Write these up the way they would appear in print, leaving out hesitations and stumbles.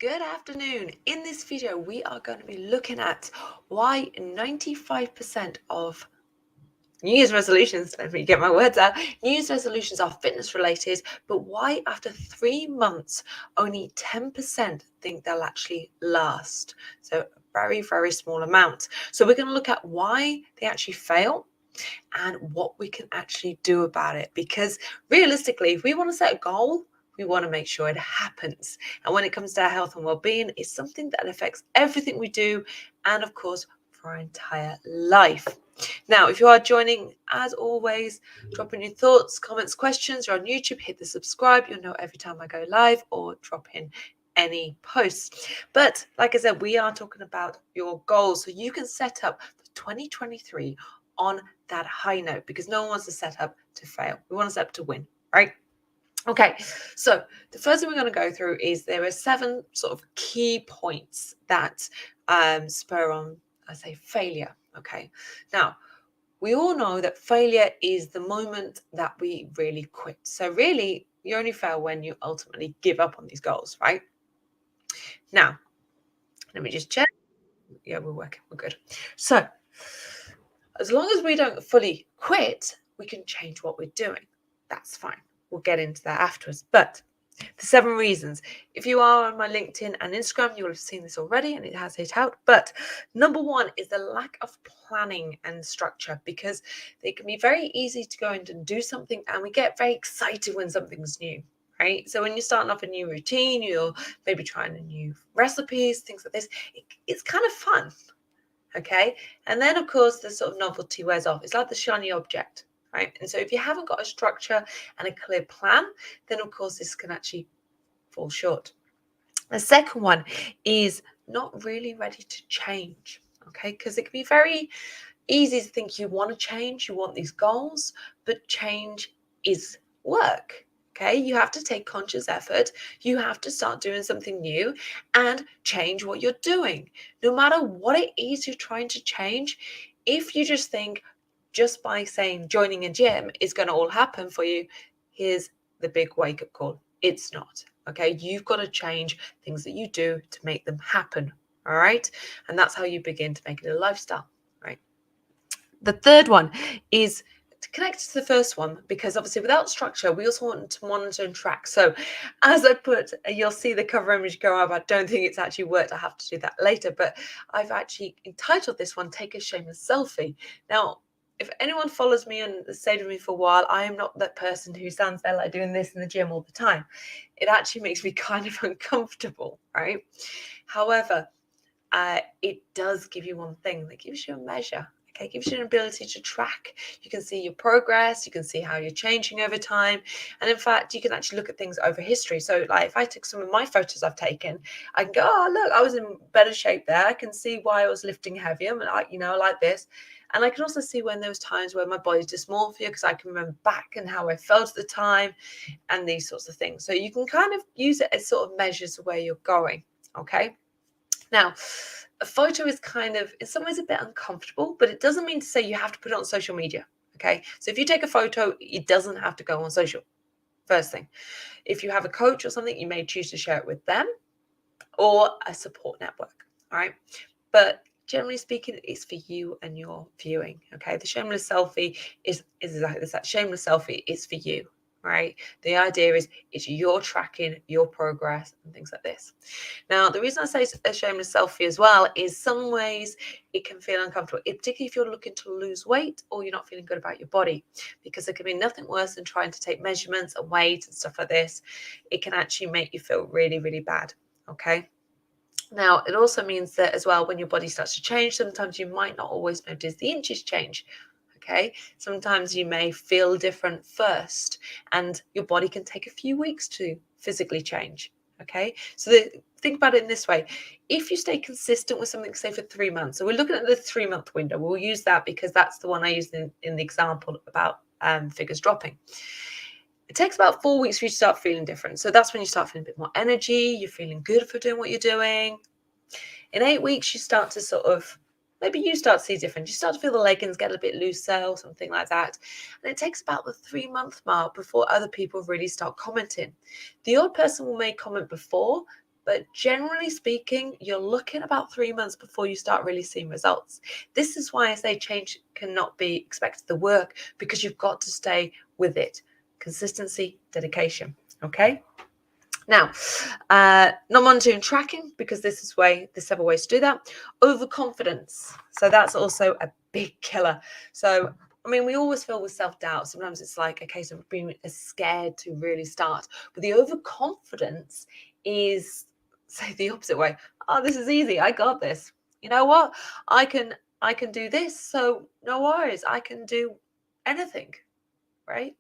Good afternoon. In this video, we are going to be looking at why 95% of New Year's resolutions, let me get my words out, New Year's resolutions are fitness related, but why after 3 months, only 10% think they'll actually last. So a very, very small amount. So we're going to look at why they actually fail and what we can actually do about it. Because realistically, if we want to set a goal, we want to make sure it happens. And when it comes to our health and well-being, it's something that affects everything we do and, of course, for our entire life. Now, if you are joining, as always, drop in your thoughts, comments, questions. You're on YouTube, hit the subscribe. You'll know every time I go live, or drop in any posts. But like I said, we are talking about your goals. So you can set up for 2023 on that high note, because no one wants to set up to fail. We want to set up to win, right? Okay, so the first thing we're going to go through is there are 7 sort of key points that spur on, I say, failure. Okay, now we all know that failure is the moment that we really quit. So really, you only fail when you ultimately give up on these goals, right? Now, let me just check. Yeah, we're working. We're good. So as long as we don't fully quit, we can change what we're doing. That's fine. We'll get into that afterwards. But the 7 reasons. If you are on my LinkedIn and Instagram, you will have seen this already and it has hit out. But number 1 is the lack of planning and structure, because they can be very easy to go in and do something and we get very excited when something's new. Right? So when you're starting off a new routine, you're maybe trying a new recipes, things like this, it's kind of fun. Okay. And then, of course, the sort of novelty wears off. It's like the shiny object, right? And so if you haven't got a structure and a clear plan, then, of course, this can actually fall short. The second one is not really ready to change, okay? Because it can be very easy to think you want to change, you want these goals, but change is work. Okay, you have to take conscious effort. You have to start doing something new and change what you're doing. No matter what it is you're trying to change, if you just think just by saying joining a gym is going to all happen for you, here's the big wake-up call. It's not. Okay, you've got to change things that you do to make them happen. All right, and that's how you begin to make it a lifestyle. Right. The third one is connected to the first one, because obviously without structure, we also want to monitor and track. So as I put, you'll see the cover image go up. I don't think it's actually worked. I have to do that later, but I've actually entitled this one, Take a Shameless Selfie. Now, if anyone follows me and has stayed with me for a while, I am not that person who stands there like doing this in the gym all the time. It actually makes me kind of uncomfortable, right? However, it does give you one thing that gives you a measure. Okay, gives you an ability to track. You can see your progress, you can see how you're changing over time. And in fact, you can actually look at things over history. So like if I took some of my photos I've taken, I can go, oh, look, I was in better shape there. I can see why I was lifting heavier, like this. And I can also see when there was times where my body's dysmorphia, because I can remember back and how I felt at the time and these sorts of things. So you can kind of use it as sort of measures of where you're going, okay? Now, a photo is kind of, in some ways, a bit uncomfortable, but it doesn't mean to say you have to put it on social media, okay? So if you take a photo, it doesn't have to go on social, first thing. If you have a coach or something, you may choose to share it with them or a support network, all right? But generally speaking, it's for you and your viewing, okay? The shameless selfie is exactly this. That shameless selfie is for you, right? The idea is it's your tracking, your progress, and things like this. Now, the reason I say a shameless selfie as well is some ways it can feel uncomfortable, particularly if you're looking to lose weight or you're not feeling good about your body, because there can be nothing worse than trying to take measurements and weight and stuff like this. It can actually make you feel really, really bad, okay? Now, it also means that as well, when your body starts to change, sometimes you might not always notice the inches change. Okay, sometimes you may feel different first, and your body can take a few weeks to physically change. Okay, so think about it in this way. If you stay consistent with something, say for 3 months, so we're looking at the 3-month window, we'll use that because that's the one I used in the example about figures dropping. It takes about 4 weeks for you to start feeling different. So that's when you start feeling a bit more energy, you're feeling good for doing what you're doing. In 8 weeks, you start to sort of, maybe you start to see different. You start to feel the leggings get a bit looser or something like that. And it takes about the 3-month mark before other people really start commenting. The odd person will make comment before, But generally speaking, you're looking about 3 months before you start really seeing results. This is why I say change cannot be expected to work, because you've got to stay with it. Consistency, dedication. Okay. Now, not monitoring tracking, because there's several ways to do that. Overconfidence. So that's also a big killer. So, I mean, we always feel with self-doubt. Sometimes it's like a case of being scared to really start. But the overconfidence is, say, the opposite way. Oh, this is easy. I got this. You know what? I can do this. So no worries. I can do anything, right?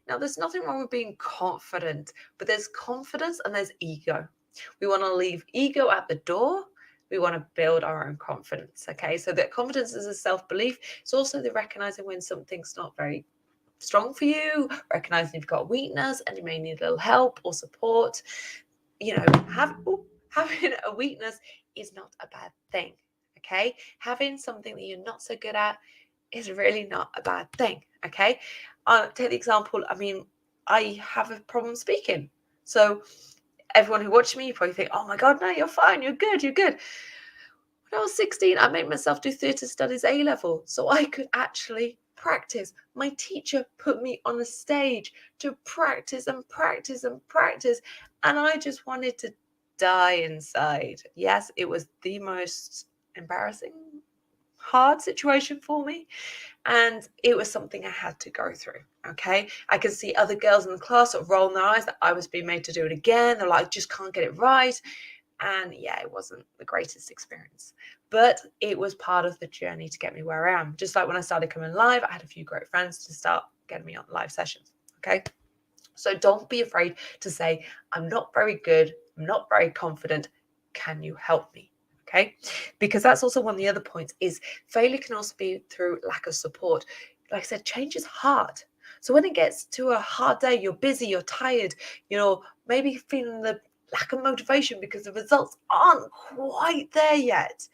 Now, there's nothing wrong with being confident, but there's confidence and there's ego. We want to leave ego at the door. We want to build our own confidence. Okay, so that confidence is a self-belief. It's also the recognizing when something's not very strong for you, recognizing you've got weakness and you may need a little help or support. You know, having a weakness is not a bad thing. Okay, having something that you're not so good at is really not a bad thing. Okay, take the example. I mean, I have a problem speaking, so everyone who watches me, you probably think, "Oh my God, no, you're fine, you're good, you're good." When I was 16, I made myself do theatre studies A level so I could actually practice. My teacher put me on a stage to practice and practice and practice, and I just wanted to die inside. Yes, it was the most embarrassing, hard situation for me, and it was something I had to go through. Okay, I can see other girls in the class sort of rolling their eyes that I was being made to do it again. They're like, just can't get it right. And yeah, it wasn't the greatest experience, but it was part of the journey to get me where I am. Just like when I started coming live, I had a few great friends to start getting me on live sessions. Okay, so don't be afraid to say, I'm not very good, I'm not very confident, can you help me? Okay, because that's also one of the other points, is failure can also be through lack of support. Like I said, change is hard. So when it gets to a hard day, you're busy, you're tired, maybe feeling the lack of motivation because the results aren't quite there yet,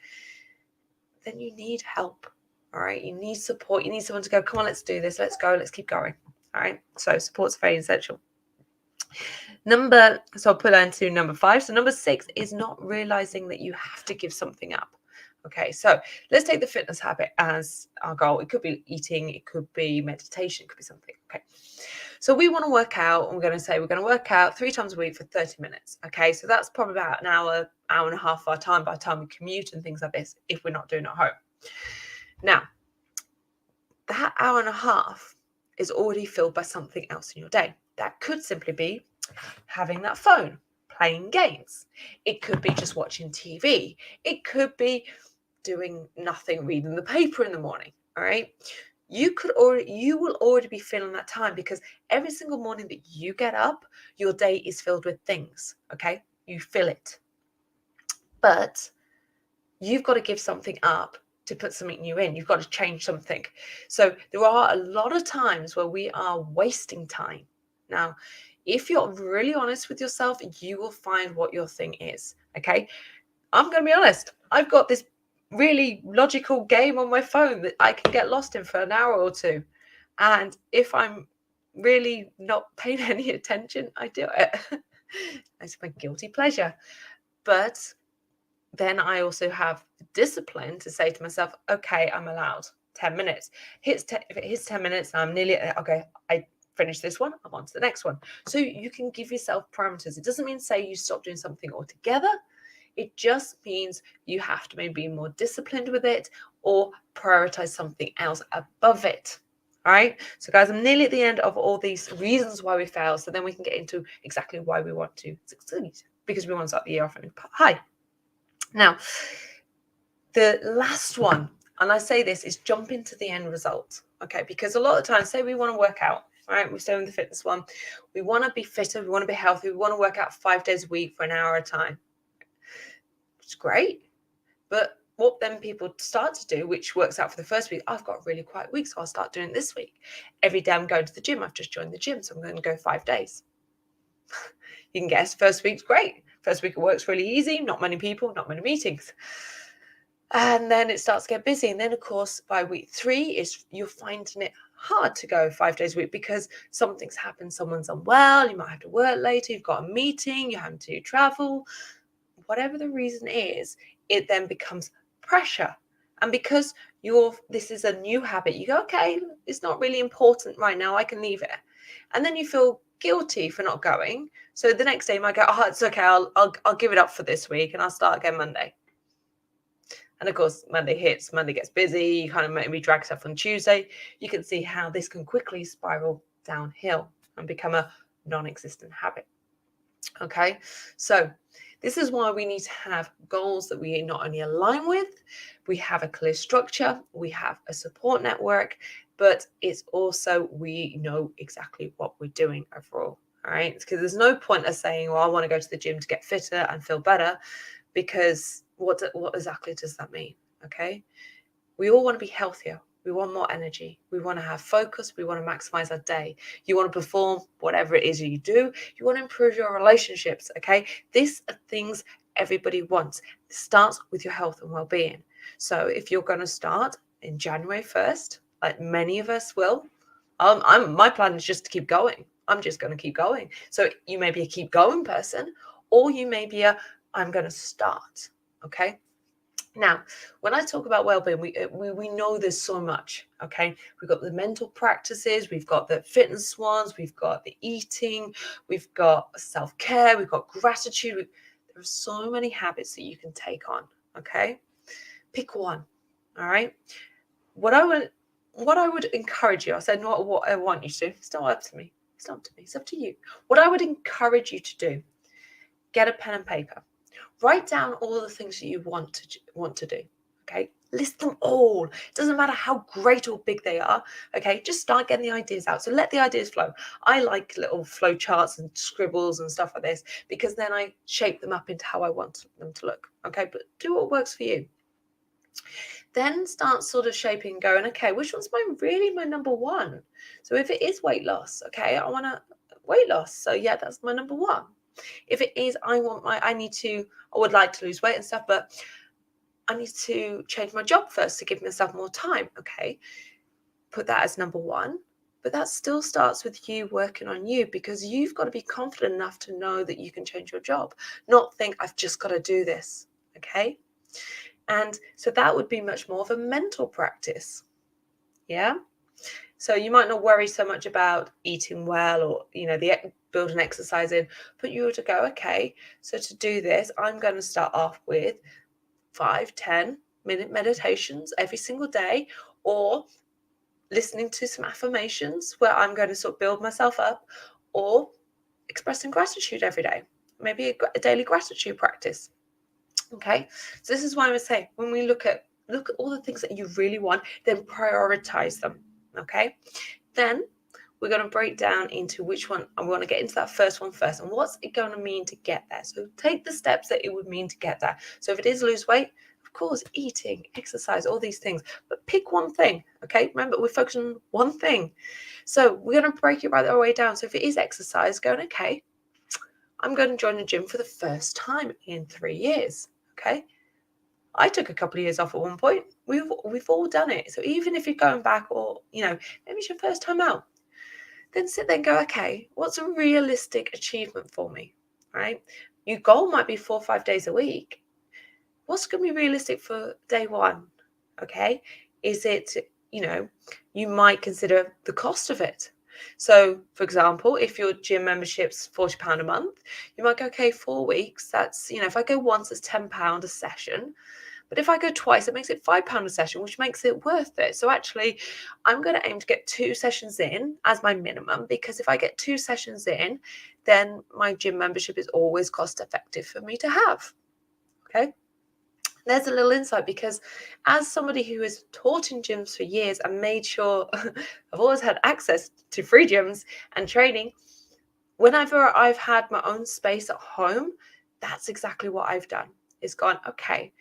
then you need help. All right, you need support. You need someone to go, come on, let's do this, let's go, let's keep going. All right, so support's very essential. So I'll put that into number 5. So number 6 is not realizing that you have to give something up. Okay, so let's take the fitness habit as our goal. It could be eating, it could be meditation, it could be something. Okay, so we want to work out, and we're going to say we're going to work out 3 times a week for 30 minutes. Okay, so that's probably about an hour and a half of our time by the time we commute and things like this, if we're not doing it at home. Now, that hour and a half is already filled by something else in your day. That could simply be having that phone, playing games. It could be just watching TV. It could be doing nothing, reading the paper in the morning. All right. You will already be filling that time, because every single morning that you get up, your day is filled with things. Okay. You fill it. But you've got to give something up to put something new in. You've got to change something. So there are a lot of times where we are wasting time. Now, if you're really honest with yourself, you will find what your thing is. Okay. I'm going to be honest. I've got this really logical game on my phone that I can get lost in for an hour or two. And if I'm really not paying any attention, I do it. It's my guilty pleasure. But then I also have discipline to say to myself, okay, I'm allowed 10 minutes. If it hits 10 minutes, I'm nearly, okay, I finished this one, I'm on to the next one. So you can give yourself parameters. It doesn't mean say you stop doing something altogether. It just means you have to maybe be more disciplined with it, or prioritize something else above it. All right. So guys, I'm nearly at the end of all these reasons why we fail. So then we can get into exactly why we want to succeed, because we want to start the year off high. Now, the last one, and I say this, is jump into the end result. Okay, because a lot of times, say we want to work out, all right, we're still in the fitness one. We want to be fitter, we want to be healthy, we want to work out 5 days a week for an hour at a time. It's great. But what then people start to do, which works out for the first week, I've got a really quiet week, so I'll start doing it this week. Every day I'm going to the gym. I've just joined the gym, so I'm going to go 5 days. You can guess, first week's great. First week it works really easy, not many people, not many meetings. And then it starts to get busy. And then, of course, by week 3, you're finding it hard to go 5 days a week because something's happened. Someone's unwell. You might have to work later. You've got a meeting. You're having to travel. whatever the reason is, it then becomes pressure. And because this is a new habit, you go, okay, it's not really important right now, I can leave it. And then you feel guilty for not going. So the next day you might go, oh, it's okay, I'll give it up for this week and I'll start again Monday. And of course, Monday hits, Monday gets busy, you kind of maybe drag stuff on Tuesday. You can see how this can quickly spiral downhill and become a non-existent habit. Okay, so this is why we need to have goals that we not only align with, we have a clear structure, we have a support network, but it's also we know exactly what we're doing overall. All right, because there's no point of saying, well, I want to go to the gym to get fitter and feel better, because what exactly does that mean? Okay, we all want to be healthier. We want more energy. We want to have focus. We want to maximize our day. You want to perform whatever it is you do. You want to improve your relationships. Okay, these are things everybody wants. It starts with your health and well-being. So if you're going to start in January 1st, like many of us will, my plan is just to keep going. I'm just going to keep going. So you may be a keep going person, or you may be I'm going to start. Okay. Now, when I talk about well-being, we know there's so much. Okay, we've got the mental practices, we've got the fitness ones, we've got the eating, we've got self-care, we've got gratitude. There are so many habits that you can take on. Okay, pick one. All right. What I would encourage you, I said not what I want you to do. It's not up to me. It's not up to me. It's up to you. What I would encourage you to do: get a pen and paper. Write down all the things that you want to do. Okay, list them all. It doesn't matter how great or big they are. Okay, just start getting the ideas out. So let the ideas flow. I like little flow charts and scribbles and stuff like this, because then I shape them up into how I want them to look. Okay, but do what works for you. Then start sort of shaping, going, okay, which one's my number one? So if it is weight loss, okay, I want to weight loss. So yeah, that's my number one. If it is, I would like to lose weight and stuff, but I need to change my job first to give myself more time. Okay, put that as number one. But that still starts with you working on you, because you've got to be confident enough to know that you can change your job, not think I've just got to do this. Okay. And so that would be much more of a mental practice. Yeah. So you might not worry so much about eating well, or, the building exercise in, but you were to go, okay, so to do this, I'm going to start off with 5-10-minute meditations every single day, or listening to some affirmations where I'm going to sort of build myself up, or expressing gratitude every day, maybe a daily gratitude practice. Okay, so this is why I would say, when we look at all the things that you really want, then prioritize them. Okay, then we're going to break down into which one. I want to get into that first one first, and what's it going to mean to get there. So take the steps that it would mean to get there. So if it is lose weight, of course, eating, exercise, all these things, but pick one thing. Okay, remember, we're focusing on one thing. So we're going to break it right the way down. So if it is exercise, going, okay, I'm going to join the gym for the first time in 3 years. Okay, I took a couple of years off at one point. We've all done it. So even if you're going back, or maybe it's your first time out, then sit there and go, okay, what's a realistic achievement for me? Right? Your goal might be 4 or 5 days a week. What's going to be realistic for day one? Okay, is it, you might consider the cost of it. So, for example, if your gym membership's £40 a month, you might go, okay, 4 weeks, that's, if I go once, it's £10 a session. But if I go twice, it makes it £5 a session, which makes it worth it. So actually, I'm going to aim to get 2 sessions in as my minimum, because if I get 2 sessions in, then my gym membership is always cost effective for me to have. Okay. There's a little insight, because as somebody who has taught in gyms for years and made sure I've always had access to free gyms and training, whenever I've had my own space at home, that's exactly what I've done. Is gone, okay,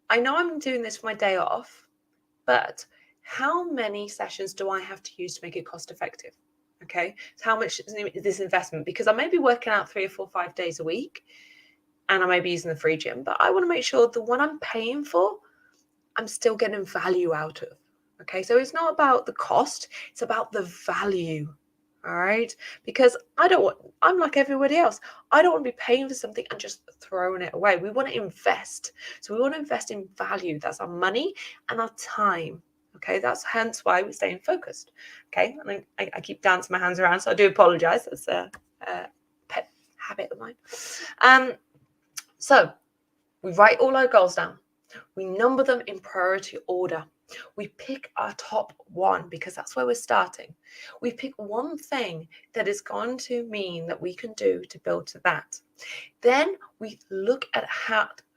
I know I'm doing this for my day off, but how many sessions do I have to use to make it cost effective? Okay, so how much is this investment? Because I may be working out 3 or 4 or 5 days a week, and I may be using the free gym, but I want to make sure the one I'm paying for, I'm still getting value out of. Okay, so it's not about the cost, it's about the value. All right, because I'm like everybody else. I don't want to be paying for something and just throwing it away. We want to invest. So we want to invest in value. That's our money and our time. Okay, that's hence why we're staying focused. Okay, and I keep dancing my hands around, so I do apologize. That's a pet habit of mine. So we write all our goals down. We number them in priority order. We pick our top one because that's where we're starting. We pick one thing that is going to mean that we can do to build to that. Then we look at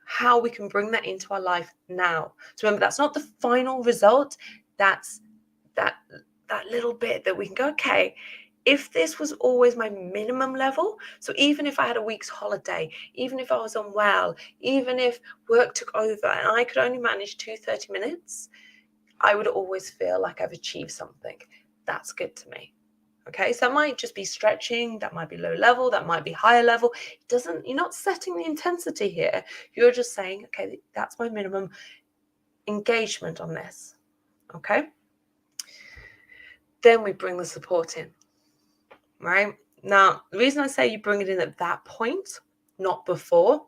how we can bring that into our life now. So remember, that's not the final result. That's that little bit that we can go, okay, if this was always my minimum level, so even if I had a week's holiday, even if I was unwell, even if work took over and I could only manage 30 minutes, I would always feel like I've achieved something. That's good to me. Okay, so that might just be stretching, that might be low level, that might be higher level. You're not setting the intensity here. You're just saying, okay, that's my minimum engagement on this. Okay. Then we bring the support in. Right? Now, the reason I say you bring it in at that point, not before,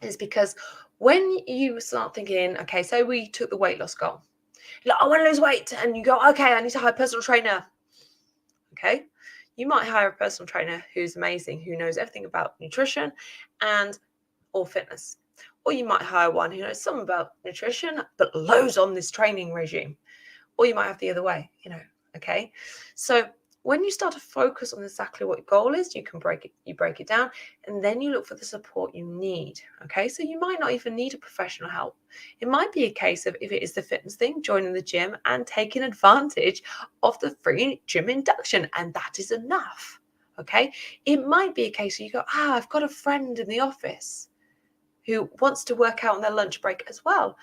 is because when you start thinking, okay, so we took the weight loss goal. You're like, I want to lose weight. And you go, okay, I need to hire a personal trainer. Okay. You might hire a personal trainer who's amazing, who knows everything about nutrition or fitness. Or you might hire one who knows some about nutrition, but loads on this training regime. Or you might have the other way, okay? So when you start to focus on exactly what your goal is, you break it down, and then you look for the support you need, okay? So you might not even need a professional help. It might be a case of, if it is the fitness thing, joining the gym and taking advantage of the free gym induction, and that is enough, okay? It might be a case where you go, I've got a friend in the office who wants to work out on their lunch break as well.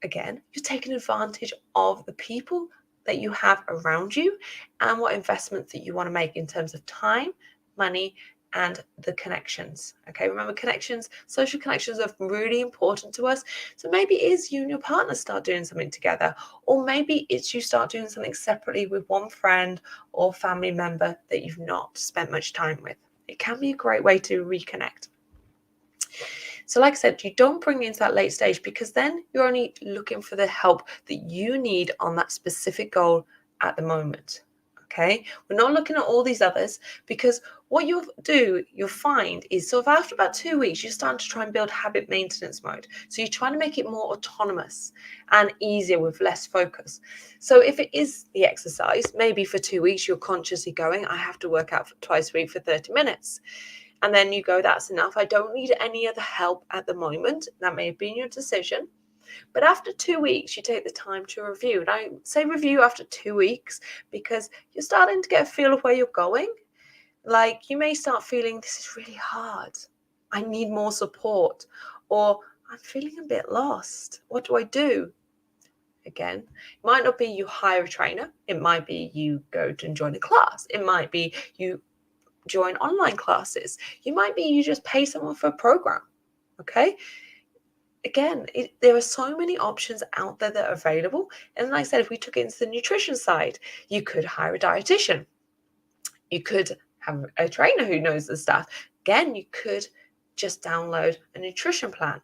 Again, you're taking advantage of the people that you have around you and what investments that you want to make in terms of time, money, and the connections. Okay, remember, social connections are really important to us. So maybe it is you and your partner start doing something together, or maybe it's you start doing something separately with one friend or family member that you've not spent much time with. It can be a great way to reconnect. So like I said, you don't bring it into that late stage, because then you're only looking for the help that you need on that specific goal at the moment. Okay, we're not looking at all these others, because what you'll find is, sort of after about 2 weeks, you're starting to try and build habit maintenance mode. So you're trying to make it more autonomous and easier with less focus. So if it is the exercise, maybe for 2 weeks, you're consciously going, I have to work out twice a week for 30 minutes. And then you go, that's enough. I don't need any other help at the moment. That may have been your decision. But after 2 weeks, you take the time to review. And I say review after 2 weeks because you're starting to get a feel of where you're going. Like, you may start feeling, this is really hard. I need more support. Or I'm feeling a bit lost. What do I do? Again, it might not be you hire a trainer. It might be you go and join a class. It might be you join online classes. You might be you just pay someone for a program. Okay. Again, there are so many options out there that are available. And like I said, if we took it into the nutrition side, you could hire a dietitian. You could have a trainer who knows the stuff. Again, you could just download a nutrition plan.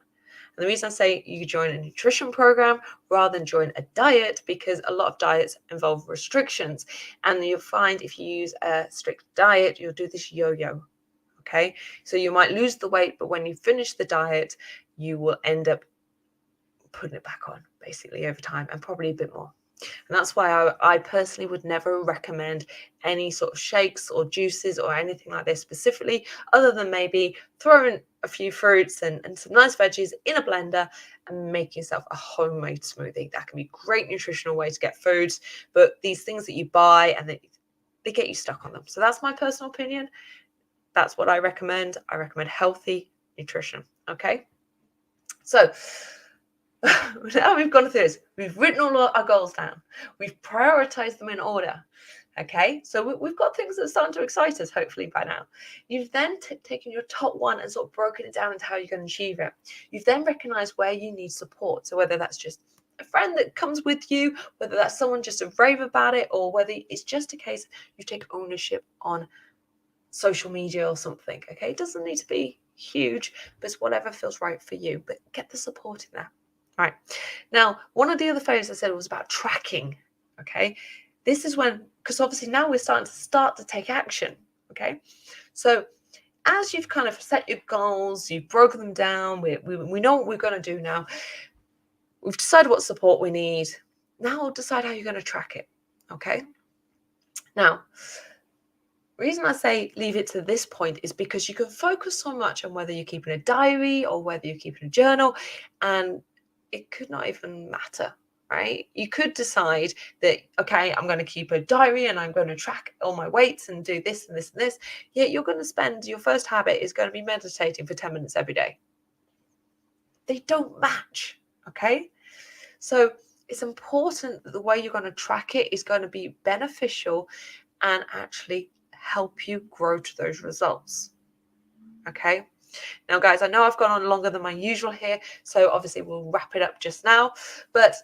And the reason I say you join a nutrition program rather than join a diet, because a lot of diets involve restrictions. And you'll find if you use a strict diet, you'll do this yo-yo. Okay. So you might lose the weight, but when you finish the diet, you will end up putting it back on basically over time, and probably a bit more. And that's why I personally would never recommend any sort of shakes or juices or anything like this specifically, other than maybe throwing a few fruits and some nice veggies in a blender and make yourself a homemade smoothie. That can be a great nutritional way to get foods, but these things that you buy and they get you stuck on them. So that's my personal opinion. That's what I recommend. I recommend healthy nutrition. Okay. So now we've gone through this. We've written all our goals down. We've prioritized them in order. Okay, so we've got things that are starting to excite us, hopefully, by now. You've then taken your top one and sort of broken it down into how you're going to achieve it. You've then recognized where you need support. So whether that's just a friend that comes with you, whether that's someone just to rave about it or whether it's just a case you take ownership on social media or something. Okay, it doesn't need to be huge, but it's whatever feels right for you. But get the support in there. All right. Now, one of the other phases I said was about tracking. Okay, this is when, because obviously now we're starting to take action. Okay, so as you've kind of set your goals, you've broken them down, we know what we're going to do now, we've decided what support we need, now we'll decide how you're going to track it. Okay, now the reason I say leave it to this point is because you can focus so much on whether you're keeping a diary or whether you're keeping a journal, and it could not even matter, right? You could decide that, okay, I'm going to keep a diary and I'm going to track all my weights and do this and this and this. Yet you're going to spend, your first habit is going to be meditating for 10 minutes every day. They don't match, okay? So it's important that the way you're going to track it is going to be beneficial and actually help you grow to those results. Okay. Now, guys, I know I've gone on longer than my usual here, so obviously we'll wrap it up just now, but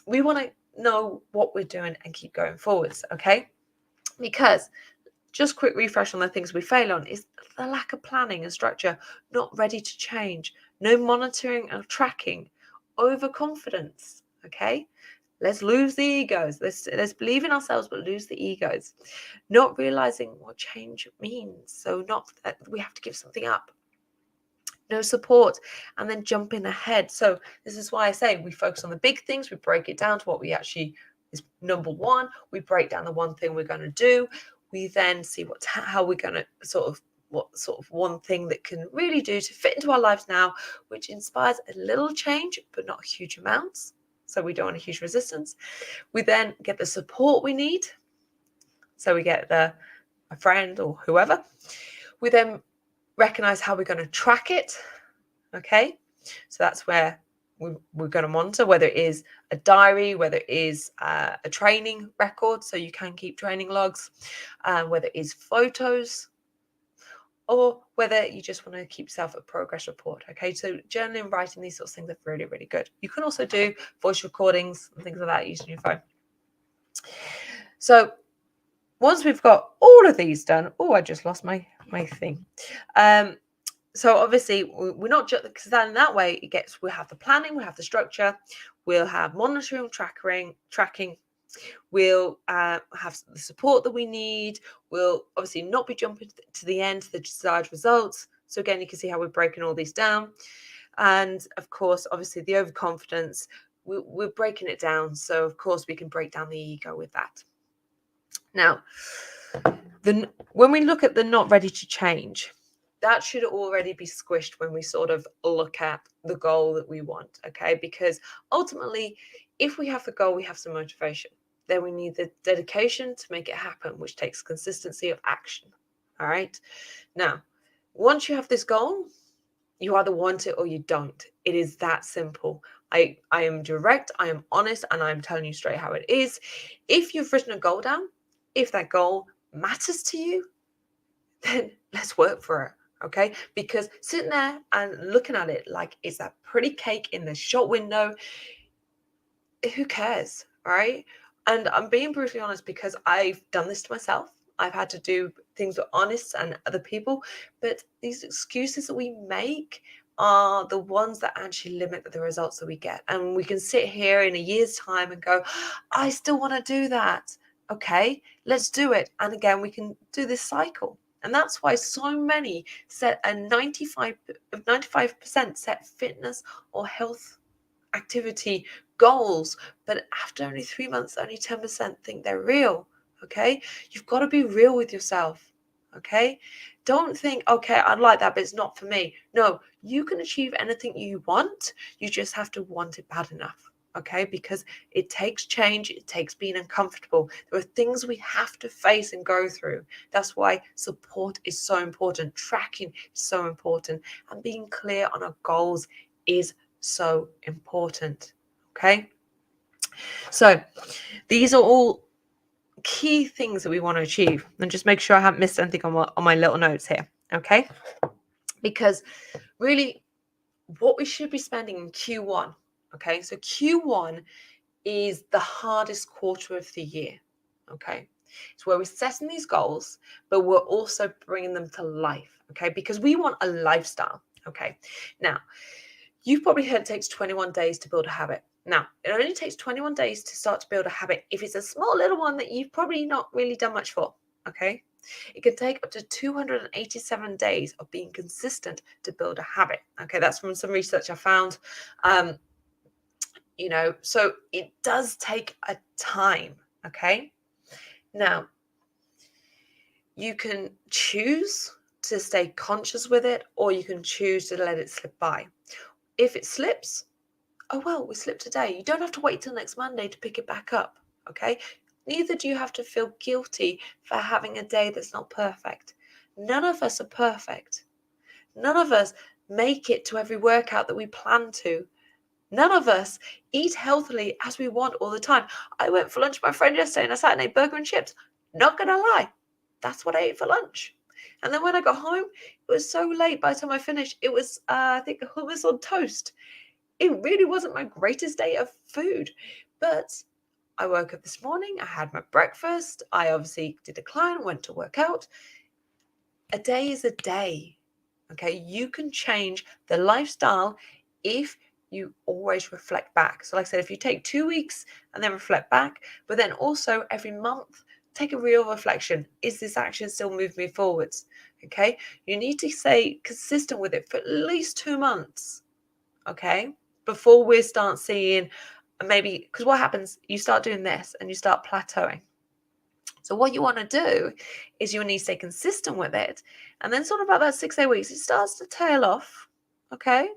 we want to know what we're doing and keep going forwards. Okay. Because just quick refresh on the things we fail on is the lack of planning and structure, not ready to change, no monitoring and tracking, overconfidence. Okay. Let's lose the egos. Let's believe in ourselves, but lose the egos. Not realizing what change means. So not that we have to give something up. No support, and then jumping ahead. So this is why I say we focus on the big things. We break it down to what we actually is number one. We break down the one thing we're going to do. We then see how we're going to what sort of one thing that can really do to fit into our lives now, which inspires a little change, but not huge amounts. So we don't want a huge resistance. We then get the support we need. So we get a friend or whoever. We then recognize how we're going to track it. Okay. So that's where we're going to monitor, whether it is a diary, whether it is a training record, so you can keep training logs, whether it is photos, or whether you just want to keep yourself a progress report. Okay, so journaling, writing, these sorts of things are really, really good. You can also do voice recordings and things like that using your phone. So once we've got all of these done, I just lost my thing. So obviously we're not just, because then that way we'll have the planning, we'll have the structure, we'll have monitoring, tracking. We'll have the support that we need. We'll obviously not be jumping to the end, to the desired results. So again, you can see how we're breaking all these down. And of course, obviously the overconfidence, we're breaking it down. So of course we can break down the ego with that. Now, when we look at the not ready to change, that should already be squished when we sort of look at the goal that we want, okay? Because ultimately, if we have the goal, we have some motivation. Then we need the dedication to make it happen, which takes consistency of action, all right? Now, once you have this goal, you either want it or you don't. It is that simple. I am direct, I am honest, and I'm telling you straight how it is. If you've written a goal down, if that goal matters to you, then let's work for it. Okay, because sitting there and looking at it like it's that pretty cake in the shop window, who cares, right? And I'm being brutally honest because I've done this to myself. I've had to do things with honest and other people, but these excuses that we make are the ones that actually limit the results that we get. And we can sit here in a year's time and go, I still want to do that. Okay, let's do it. And again, we can do this cycle. And that's why so many set a 95% set fitness or health activity goals, but after only 3 months, only 10% think they're real. Okay, you've got to be real with yourself. Okay, don't think, okay, I'd like that, but it's not for me. No, you can achieve anything you want. You just have to want it bad enough. Okay, because it takes change, it takes being uncomfortable. There are things we have to face and go through. That's why support is so important, tracking is so important, and being clear on our goals is so important. Okay, so these are all key things that we want to achieve, and just make sure I haven't missed anything on my little notes here. Okay, because really what we should be spending in Q1, Okay, so Q1 is the hardest quarter of the year. Okay, it's where we're setting these goals, but we're also bringing them to life. Okay, because we want a lifestyle. Okay, now you've probably heard it takes 21 days to build a habit. Now, it only takes 21 days to start to build a habit if it's a small little one that you've probably not really done much for. Okay, it can take up to 287 days of being consistent to build a habit. Okay, that's from some research I found. So it does take a time. Okay, now you can choose to stay conscious with it, or you can choose to let it slip by. If it slips, oh well, we slipped today. You don't have to wait till next Monday to pick it back up. Okay, neither do you have to feel guilty for having a day that's not perfect. None of us are perfect. None of us make it to every workout that we plan to. None of us eat healthily as we want all the time. I went for lunch with my friend yesterday and I sat and ate burger and chips. Not gonna lie, that's what I ate for lunch. And then when I got home, it was so late. By the time I finished, it was I think hummus on toast. It really wasn't my greatest day of food, but I woke up this morning. I had my breakfast. I obviously did a climb, went to work out. A day is a day. Okay, you can change the lifestyle if you always reflect back. So, like I said, if you take 2 weeks and then reflect back, but then also every month, take a real reflection. Is this action still moving me forwards? Okay, you need to stay consistent with it for at least 2 months. Okay, before we start seeing maybe, because what happens, you start doing this and you start plateauing. So what you want to do is you need to stay consistent with it. And then sort of about that 6 8 weeks, it starts to tail off. Okay.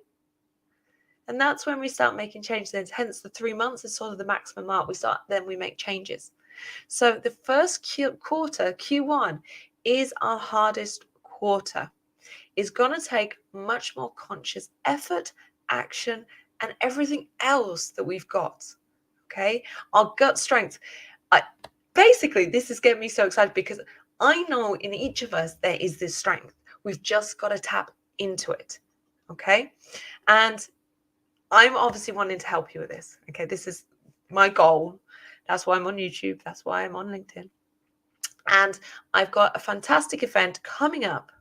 And that's when we start making changes. Hence the 3 months is sort of the maximum mark. Then we make changes. So the first quarter, Q1, is our hardest quarter. It's going to take much more conscious effort, action, and everything else that we've got. Okay. Our gut strength. Basically, this is getting me so excited because I know in each of us there is this strength. We've just got to tap into it. Okay. And I'm obviously wanting to help you with this. Okay. This is my goal. That's why I'm on YouTube. That's why I'm on LinkedIn. And I've got a fantastic event coming up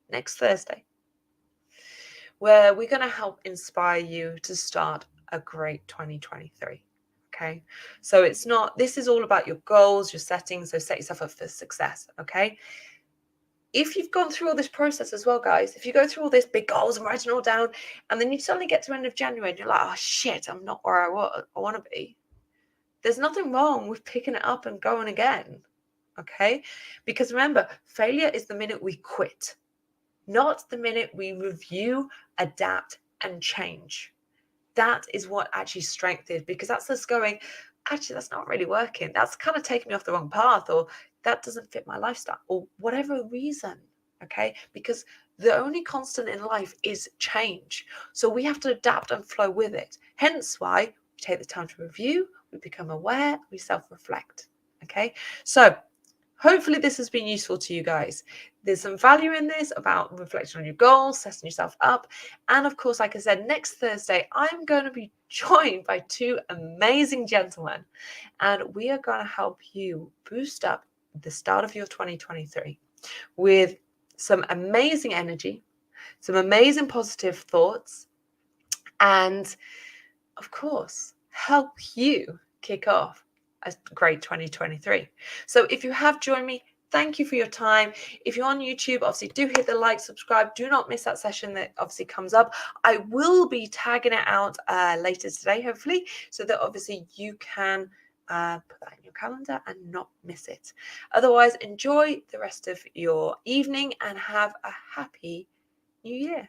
next Thursday where we're going to help inspire you to start a great 2023. Okay, so this is all about your goals, your settings, so set yourself up for success. Okay, if you've gone through all this process as well, guys, if you go through all this big goals and writing it all down, and then you suddenly get to the end of January and you're like, oh shit, I'm not where I want to be. There's nothing wrong with picking it up and going again. Okay, because remember, failure is the minute we quit, not the minute we review, adapt, and change. That is what actually strength is, because that's us going, actually, that's not really working. That's kind of taking me off the wrong path, or that doesn't fit my lifestyle, or whatever reason. Okay, because the only constant in life is change. So we have to adapt and flow with it. Hence why we take the time to review, we become aware, we self-reflect. Okay, so hopefully this has been useful to you guys. There's some value in this about reflecting on your goals, setting yourself up. And of course, like I said, next Thursday, I'm going to be joined by two amazing gentlemen. And we are going to help you boost up the start of your 2023 with some amazing energy, some amazing positive thoughts, and of course, help you kick off a great 2023. So if you have joined me, thank you for your time. If you're on YouTube, obviously do hit the like, subscribe. Do not miss that session that obviously comes up. I will be tagging it out later today, hopefully, so that obviously you can put that in your calendar and not miss it. Otherwise, enjoy the rest of your evening and have a happy New Year.